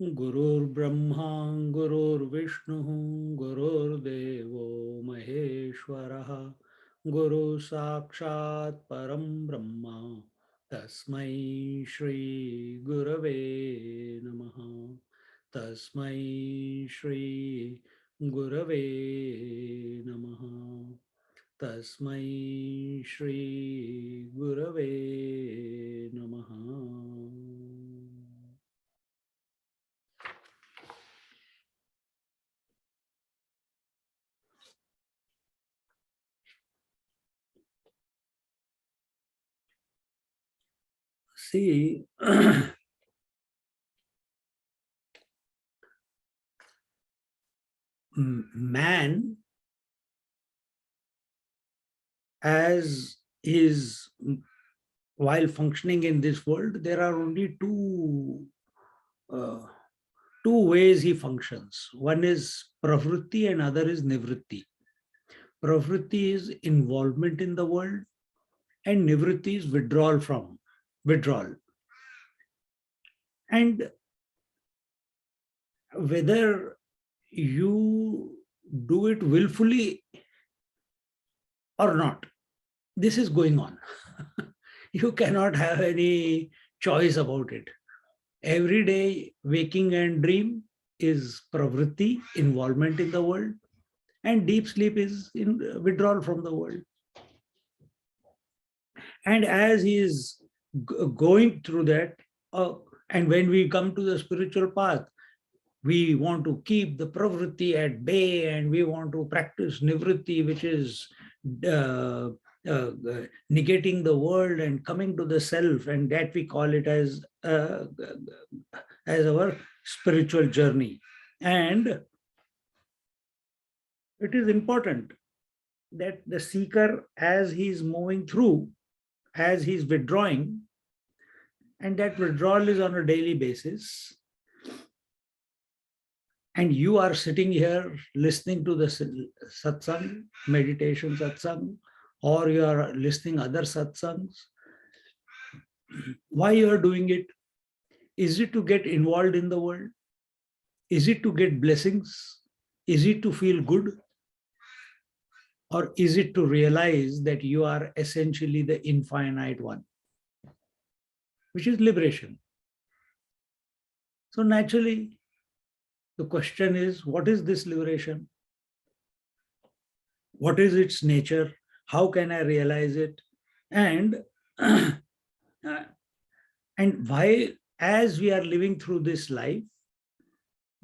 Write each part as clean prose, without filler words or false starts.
Gurur Brahma, Gurur Vishnu, Gurur Devo Maheshwaraha, Guru Sakshat Param Brahma, Tasmai Shri Gurave Namaha, Tasmai Shri Gurave Namaha, Tasmai Shri Gurave Namaha. See, man as is, while functioning in this world, there are only uh, two ways he functions. One is pravritti and other is nivritti. Pravritti is involvement in the world and nivritti is withdrawal. And whether you do it willfully or not, this is going on. You cannot have any choice about it. Every day, waking and dream is pravritti, involvement in the world, and deep sleep is in withdrawal from the world. And as he is going through that, and when we come to the spiritual path, we want to keep the pravritti at bay and we want to practice nivritti, which is uh, negating the world and coming to the self, and that we call it as our spiritual journey. And it is important that the seeker, as he is moving through, as he is withdrawing, and that withdrawal is on a daily basis, and you are sitting here listening to the satsang, meditation satsang, or you are listening other satsangs, why you are doing it? Is it to get involved in the world? Is it to get blessings? Is it to feel good? Or is it to realize that you are essentially the infinite one, which is liberation? So naturally, the question is, what is this liberation? What is its nature? How can I realize it? And and why, as we are living through this life,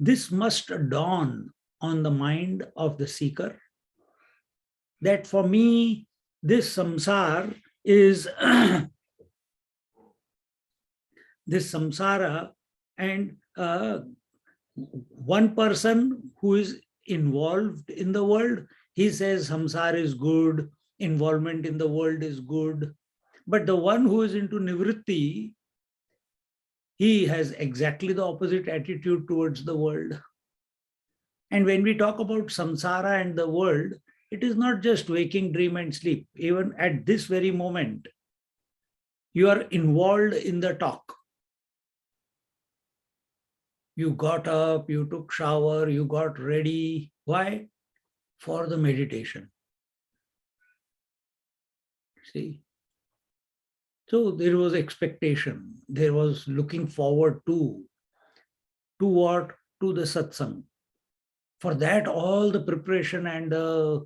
this must dawn on the mind of the seeker that for me, this samsara is this samsara, and one person who is involved in the world, he says samsara is good, involvement in the world is good. But the one who is into nivritti, he has exactly the opposite attitude towards the world. And when we talk about samsara and the world, it is not just waking, dream, and sleep. Even at this very moment, you are involved in the talk. You got up, you took shower, you got ready. Why? For the meditation. See? So there was expectation. There was looking forward to what? To the satsang. For that, all the preparation and the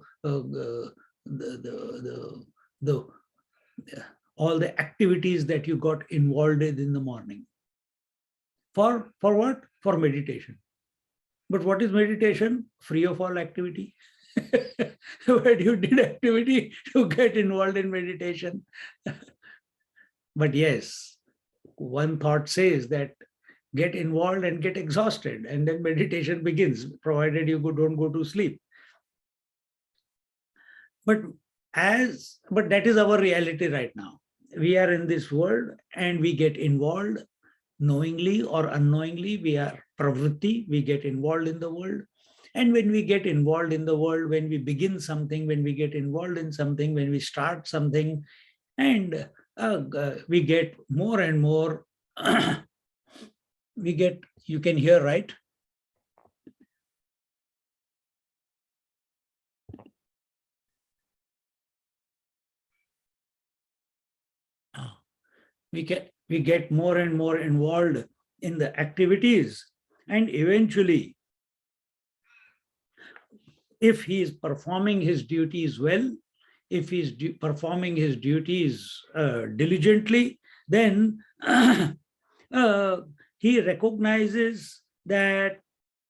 all the activities that you got involved in the morning. For what? For meditation. But what is meditation? Free of all activity. But you did activity to get involved in meditation. But yes, one thought says that get involved and get exhausted, and then meditation begins, provided you don't go to sleep. But but that is our reality right now. We are in this world and we get involved knowingly or unknowingly. We are pravritti, we get involved in the world. And when we get involved in the world, when we begin something, when we get involved in something, when we start something, and we get more and more, you can hear, right? We get more and more involved in the activities, and eventually, if he is performing his duties well, if he's performing his duties diligently, then he recognizes that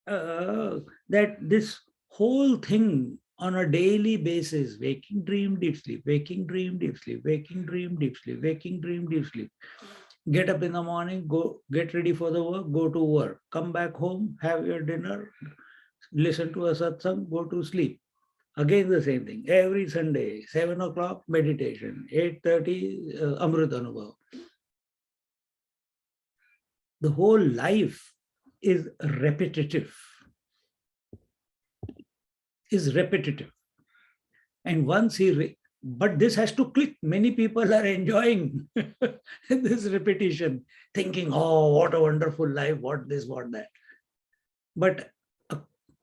that this whole thing on a daily basis, waking, dream, deep sleep, waking, dream, deep sleep, waking, dream, deep sleep, waking, dream, deep sleep. Get up in the morning, go get ready for the work, go to work, come back home, have your dinner, listen to a satsang, go to sleep. Again, the same thing. Every Sunday, 7 o'clock, meditation, 8:30, Amrit Anubhav. The whole life is repetitive. And once but this has to click. Many people are enjoying this repetition, thinking, oh, what a wonderful life, what this, what that. But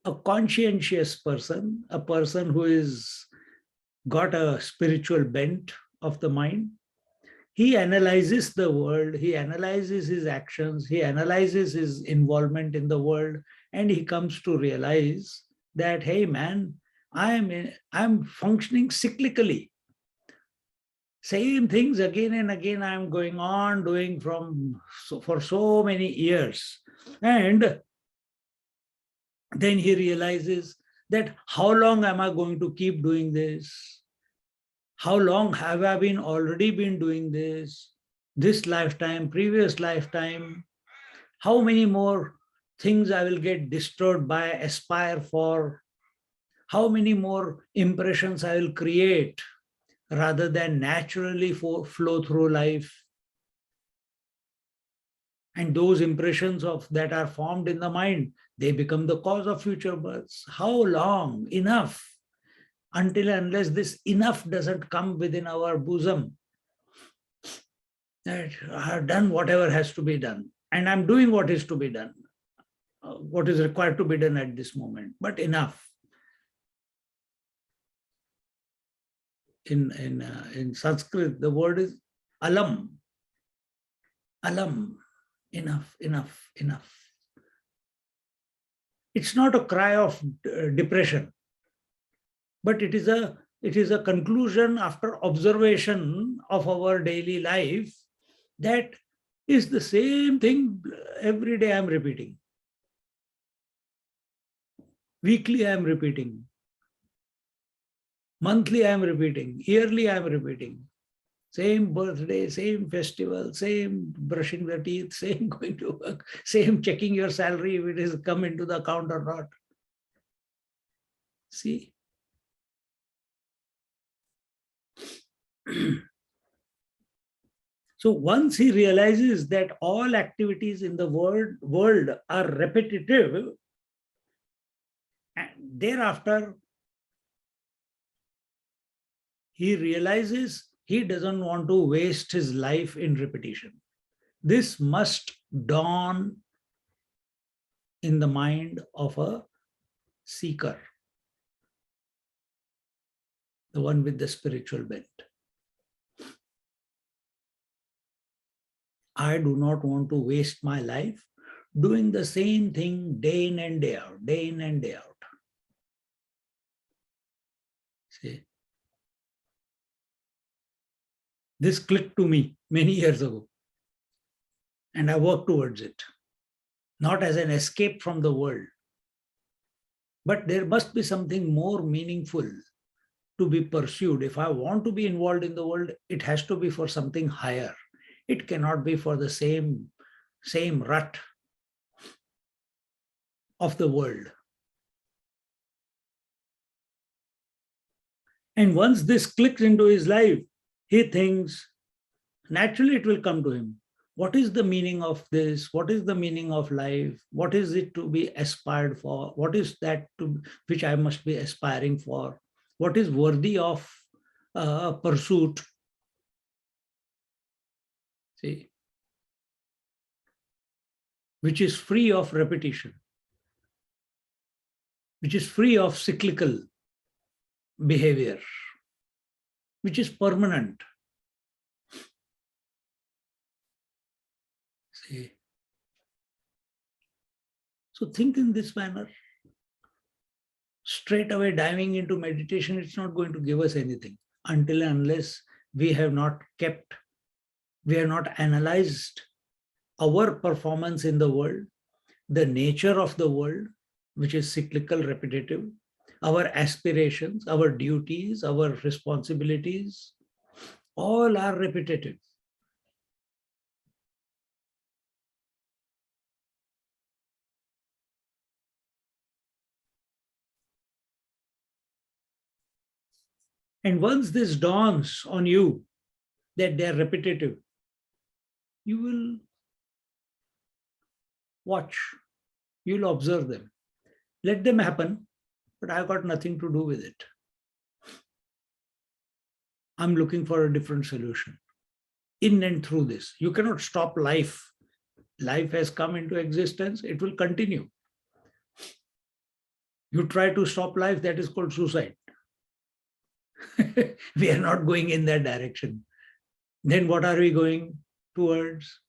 a conscientious person, a person who is got a spiritual bent of the mind, he analyzes the world, he analyzes his actions, he analyzes his involvement in the world, and he comes to realize that, hey man, I'm functioning cyclically. Same things again and again I'm going on doing for so many years. And then he realizes that how long am I going to keep doing this? How long have I already been doing this? This lifetime, previous lifetime, how many more things I will get destroyed by, aspire for? How many more impressions I will create rather than naturally flow through life? And those impressions that are formed in the mind, they become the cause of future births. How long? Enough. Until and unless this enough doesn't come within our bosom, that I have done whatever has to be done, and I'm doing what is to be done, what is required to be done at this moment, but enough. In Sanskrit, the word is alam. Alam. Enough, enough, enough. It's not a cry of depression, but it is a conclusion after observation of our daily life that is the same thing every day I'm repeating. Weekly I'm repeating. Monthly I'm repeating. Yearly I'm repeating. Same birthday, same festival, same brushing the teeth, same going to work, same checking your salary if it is come into the account or not. See? So once he realizes that all activities in the world are repetitive, and thereafter he realizes he doesn't want to waste his life in repetition. This must dawn in the mind of a seeker, the one with the spiritual bent. I do not want to waste my life doing the same thing day in and day out, day in and day out. See? This clicked to me many years ago, and I worked towards it, not as an escape from the world, But there must be something more meaningful to be pursued. If I want to be involved in the world, it has to be for something higher. It cannot be for the same rut of the world. And once this clicks into his life, he thinks, naturally it will come to him. What is the meaning of this? What is the meaning of life? What is it to be aspired for? What is that which I must be aspiring for? What is worthy of pursuit? See, which is free of repetition, which is free of cyclical behavior, which is permanent. See? So think in this manner. Straight away diving into meditation, it's not going to give us anything until and unless we have not analyzed our performance in the world, the nature of the world, which is cyclical, repetitive, our aspirations, our duties, our responsibilities, all are repetitive. And once this dawns on you that they are repetitive, you will watch, you'll observe them. Let them happen, but I've got nothing to do with it. I'm looking for a different solution. In and through this, you cannot stop life. Life has come into existence, it will continue. You try to stop life, that is called suicide. We are not going in that direction. Then what are we going towards?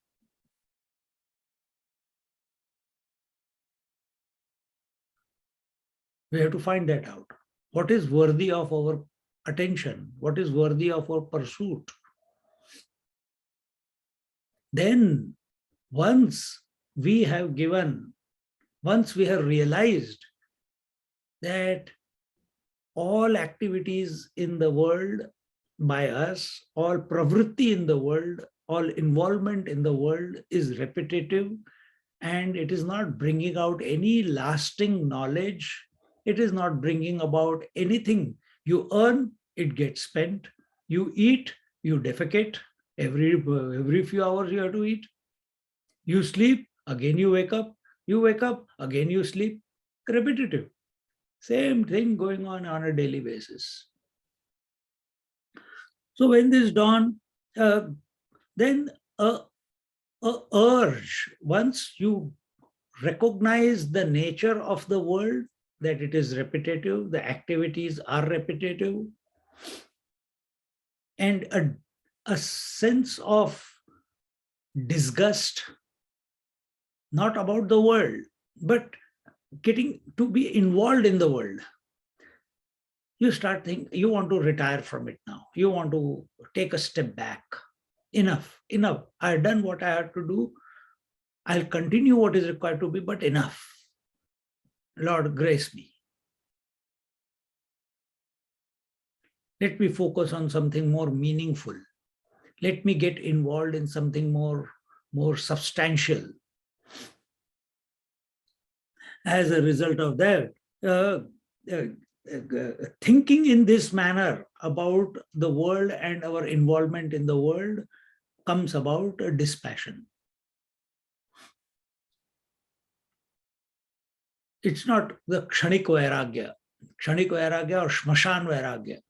We have to find that out. What is worthy of our attention? What is worthy of our pursuit? Then once we have realized that all activities in the world by us, all pravritti in the world, all involvement in the world is repetitive, and it is not bringing out any lasting knowledge. It is not bringing about anything. You earn, it gets spent. You eat, you defecate. Every few hours you have to eat. You sleep, again you wake up. You wake up, again you sleep. Repetitive. Same thing going on a daily basis. So when this dawn, then a urge, once you recognize the nature of the world, that it is repetitive, the activities are repetitive, and a sense of disgust, not about the world, but getting to be involved in the world. You start thinking, you want to retire from it now. You want to take a step back. Enough. I've done what I have to do. I'll continue what is required to be, but enough. Lord, grace me. Let me focus on something more meaningful. Let me get involved in something more substantial. As a result of that, thinking in this manner about the world and our involvement in the world comes about dispassion. It's not the kshanik vairagya or shmashan vairagya.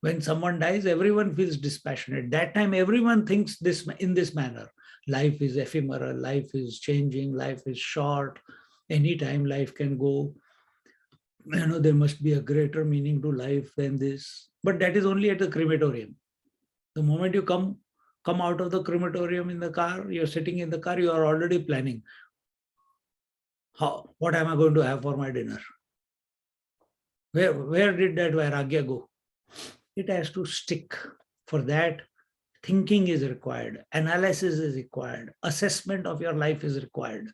When someone dies, everyone feels dispassionate. That time, everyone thinks this in this manner. Life is ephemeral, life is changing, life is short. Anytime life can go. There must be a greater meaning to life than this. But that is only at the crematorium. The moment you come out of the crematorium in the car, you're sitting in the car, you are already planning. What am I going to have for my dinner? Where did that vairagya go? It has to stick. For that, thinking is required, analysis is required, assessment of your life is required.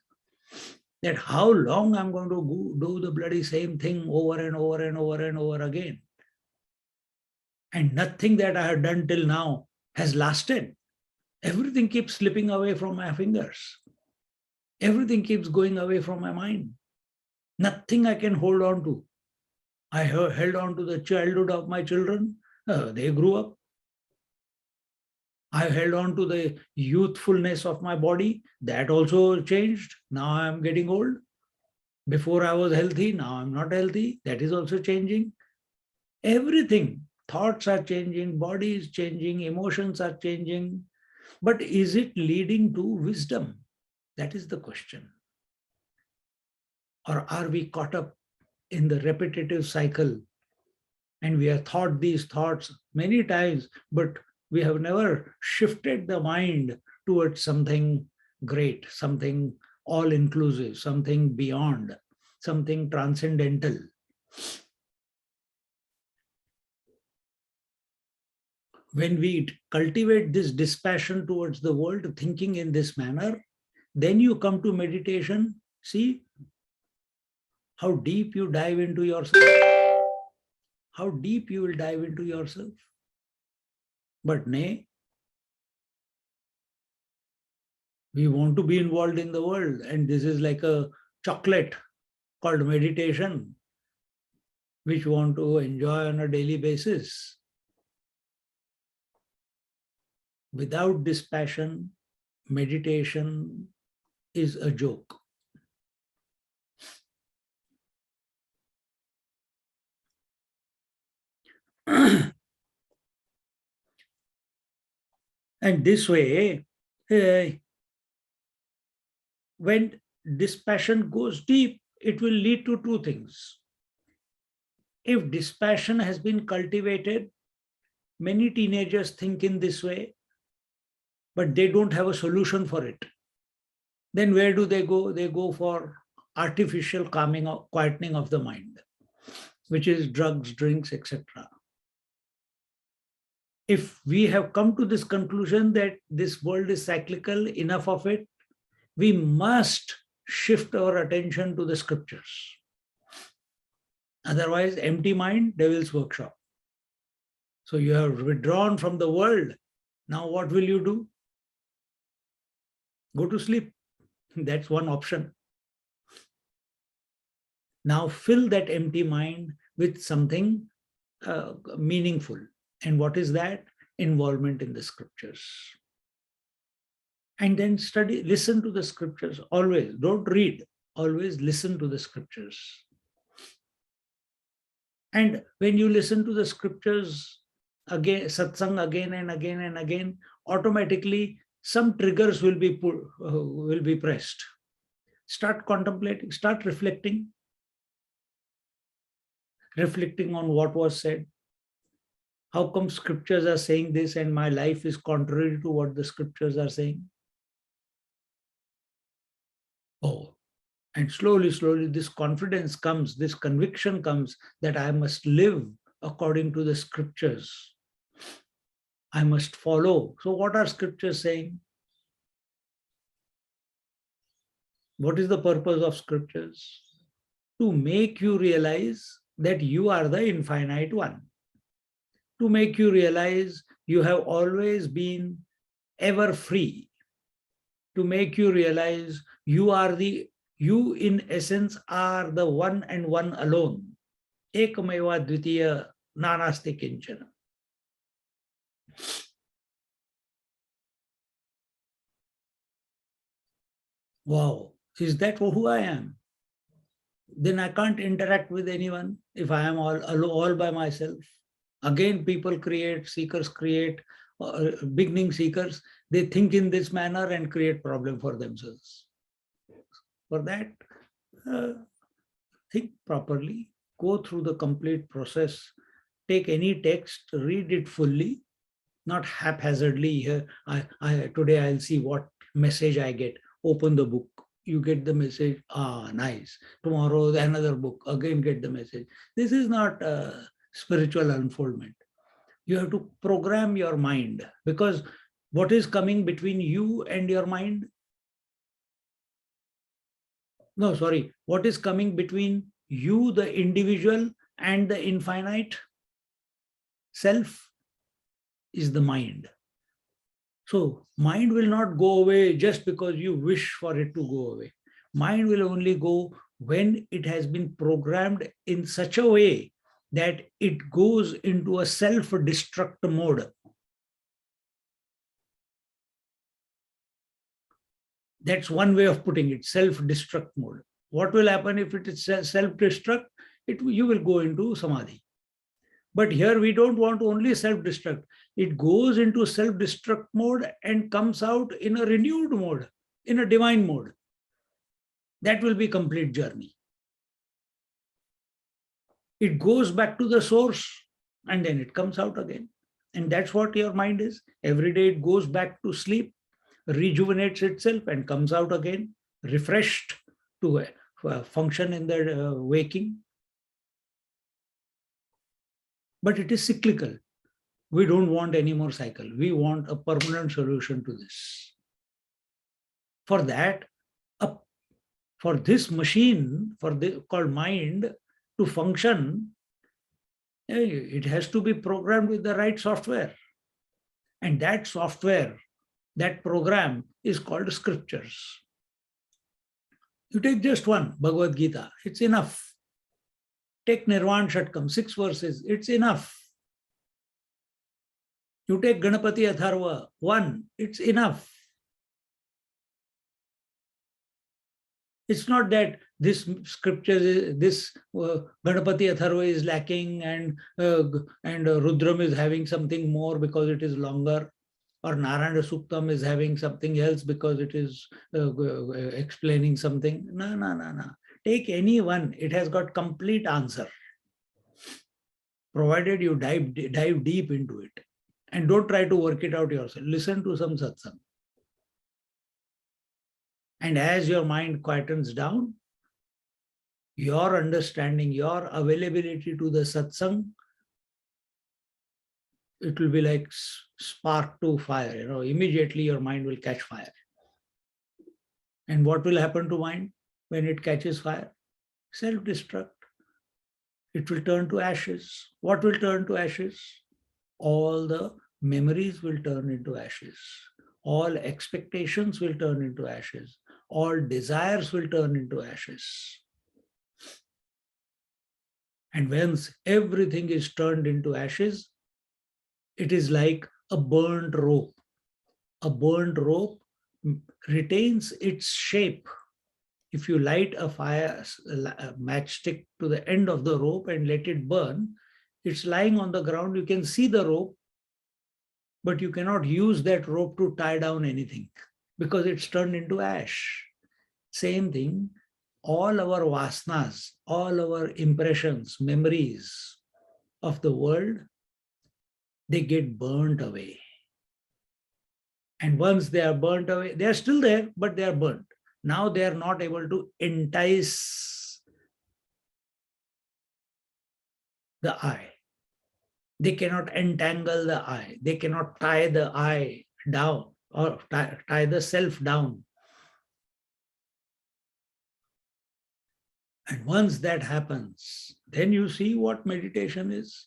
that how long I'm going to do the bloody same thing over and over and over and over again. And nothing that I have done till now has lasted. Everything keeps slipping away from my fingers. Everything keeps going away from my mind. Nothing I can hold on to. I held on to the childhood of my children. They grew up. I held on to the youthfulness of my body. That also changed. Now I'm getting old. Before I was healthy. Now I'm not healthy. That is also changing. Everything. Thoughts are changing. Body is changing. Emotions are changing. But is it leading to wisdom? That is the question. Or are we caught up in the repetitive cycle? And we have thought these thoughts many times, but we have never shifted the mind towards something great, something all-inclusive, something beyond, something transcendental. When we cultivate this dispassion towards the world, thinking in this manner, then you come to meditation. See how deep you dive into yourself. How deep you will dive into yourself. But nay, we want to be involved in the world, and this is like a chocolate called meditation, which we want to enjoy on a daily basis. Without dispassion, meditation is a joke. And this way, when dispassion goes deep, it will lead to two things. If dispassion has been cultivated, many teenagers think in this way, but they don't have a solution for it. Then where do they go? They go for artificial calming or quietening of the mind, which is drugs, drinks, etc. If we have come to this conclusion that this world is cyclical, enough of it, we must shift our attention to the scriptures. Otherwise, empty mind, devil's workshop. So you have withdrawn from the world. Now what will you do? Go to sleep. That's one option. Now fill that empty mind with something meaningful. And what is that? Involvement in the scriptures. And then study, listen to the scriptures always. Don't read, always listen to the scriptures. And when you listen to the scriptures again, satsang again and again and again, automatically some triggers will be pressed. Start contemplating, start reflecting on what was said. How come scriptures are saying this and my life is contrary to what the scriptures are saying? Oh, and slowly, slowly this confidence comes, this conviction comes that I must live according to the scriptures. I must follow. So what are scriptures saying? What is the purpose of scriptures? To make you realize that you are the infinite one. To make you realize you have always been ever free. To make you realize you in essence are the one and one alone. Ekameva dvitiya nanasti kinchana. Wow, is that who I am? Then I can't interact with anyone if I am all by myself. Again, people create, seekers create, beginning seekers, they think in this manner and create problem for themselves. For that, think properly, go through the complete process, take any text, read it fully, not haphazardly. Here, today I'll see what message I get. Open the book, you get the message. Ah, nice. Tomorrow another book, again get the message. This is not spiritual unfoldment. You have to program your mind, because what is coming between you and your mind? No, sorry. What is coming between you, the individual, and the infinite self is the mind. So mind will not go away just because you wish for it to go away. Mind will only go when it has been programmed in such a way that it goes into a self-destruct mode. That's one way of putting it, self-destruct mode. What will happen if it is self-destruct? You will go into samadhi. But here we don't want only self-destruct. It goes into self-destruct mode and comes out in a renewed mode, in a divine mode. That will be complete journey. It goes back to the source and then it comes out again. And that's what your mind is. Every day it goes back to sleep, rejuvenates itself and comes out again, refreshed to function in the waking. But it is cyclical. We don't want any more cycle. We want a permanent solution to this. For that, for this machine, called mind, to function, it has to be programmed with the right software. And that software, that program is called scriptures. You take just one, Bhagavad Gita, it's enough. Take Nirvan Shatkam, 6 verses, it's enough. You take Ganapati Atharva, 1, it's enough. It's not that this scripture, this Ganapati Atharva is lacking and Rudram is having something more because it is longer, or Narayana Suktam is having something else because it is explaining something. No. Take any one, it has got complete answer, provided you dive deep into it. And don't try to work it out yourself. Listen to some satsang. And as your mind quietens down, your understanding, your availability to the satsang, it will be like spark to fire. Immediately your mind will catch fire. And what will happen to mind when it catches fire? Self-destruct. It will turn to ashes. What will turn to ashes? All the memories will turn into ashes. All expectations will turn into ashes. All desires will turn into ashes. And once everything is turned into ashes, it is like a burnt rope. A burnt rope retains its shape. If you light a matchstick to the end of the rope and let it burn, it's lying on the ground. You can see the rope, but you cannot use that rope to tie down anything because it's turned into ash. Same thing, all our vasanas, all our impressions, memories of the world, they get burnt away. And once they are burnt away, they are still there, but they are burnt. Now they are not able to entice the eye. They cannot entangle the eye. They cannot tie the eye down or tie the self down. And once that happens, then you see what meditation is.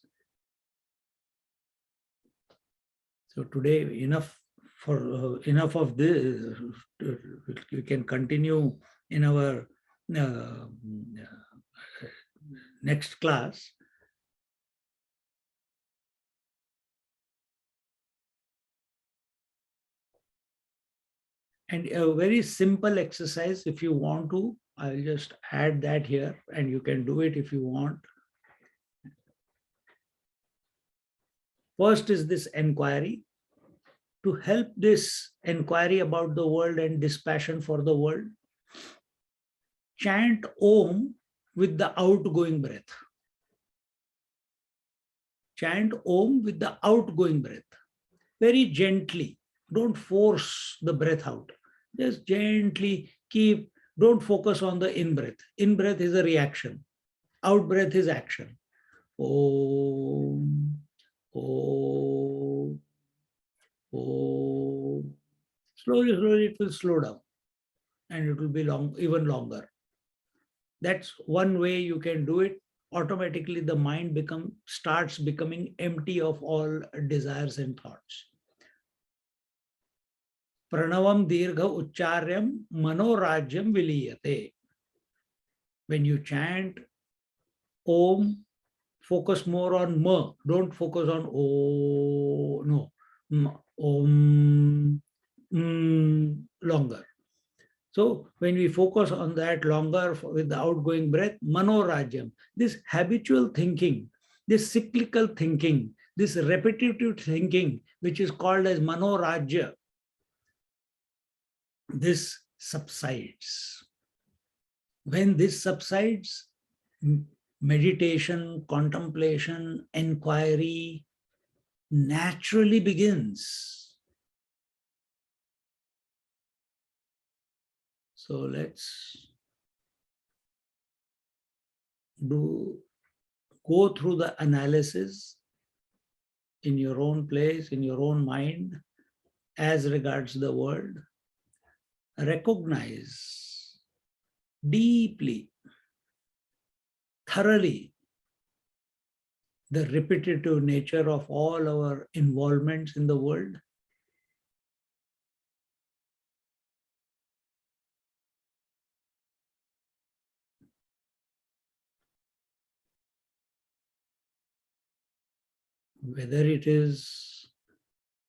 So today, enough of this. We can continue in our next class. And a very simple exercise, if you want to, I'll just add that here and you can do it if you want. First is this inquiry. To help this inquiry about the world and dispassion for the world, chant Om with the outgoing breath. Chant Om with the outgoing breath. Very gently. Don't force the breath out. Just gently keep, don't focus on the in-breath. In-breath is a reaction. Out-breath is action. Om, Om, Om. Slowly it will slow down and it will be even longer. That's one way you can do it. Automatically the mind starts becoming empty of all desires and thoughts. Pranavam dirgha ucharyam manorajyam viliyate. When you chant Om, focus more on ma. Don't focus on O. No. Om. Longer. So when we focus on that longer with the outgoing breath, manorajyam, this habitual thinking, this cyclical thinking, this repetitive thinking, which is called as manorajya, this subsides. When this subsides, meditation, contemplation, inquiry naturally begins. So let's go through the analysis in your own place, in your own mind, as regards the world. Recognize deeply, thoroughly, the repetitive nature of all our involvements in the world. Whether it is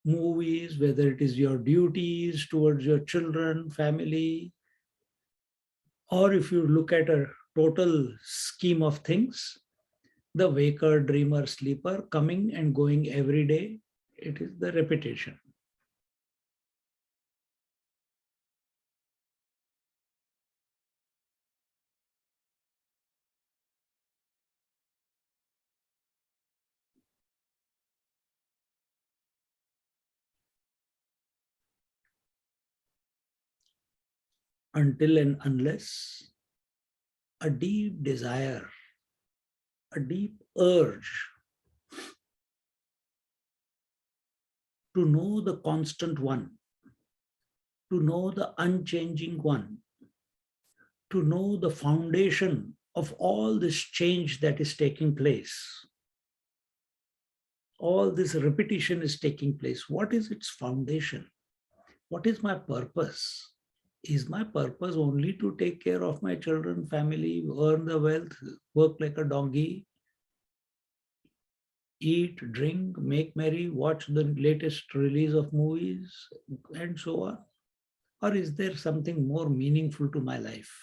movies, whether it is your duties towards your children, family, or if you look at a total scheme of things, the waker, dreamer, sleeper, coming and going every day, it is the repetition. Until and unless a deep desire, a deep urge to know the constant one, to know the unchanging one, to know the foundation of all this change that is taking place. All this repetition is taking place. What is its foundation? What is my purpose? Is my purpose only to take care of my children, family, earn the wealth, work like a donkey, eat, drink, make merry, watch the latest release of movies, and so on? Or is there something more meaningful to my life?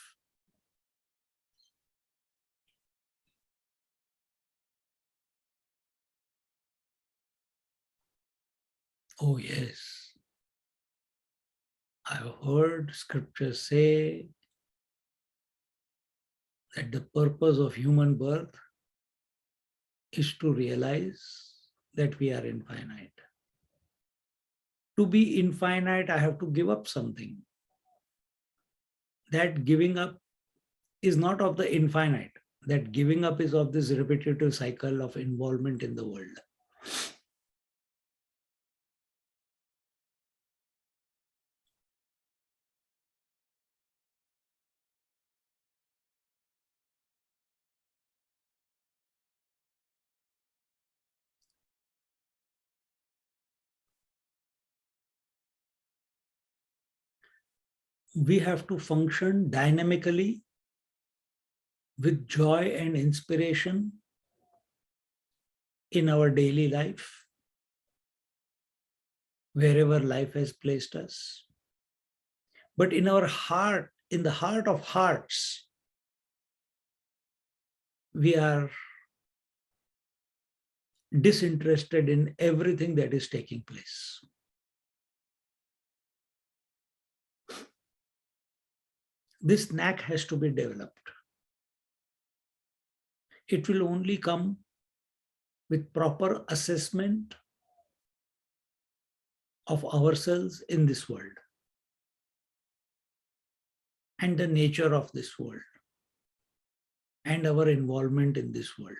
Oh, yes. I've heard scriptures say that the purpose of human birth is to realize that we are infinite. To be infinite, I have to give up something. That giving up is not of the infinite. That giving up is of this repetitive cycle of involvement in the world. We have to function dynamically with joy and inspiration in our daily life, wherever life has placed us. But in our heart, in the heart of hearts, we are disinterested in everything that is taking place. This knack has to be developed. It will only come with proper assessment of ourselves in this world and the nature of this world and our involvement in this world.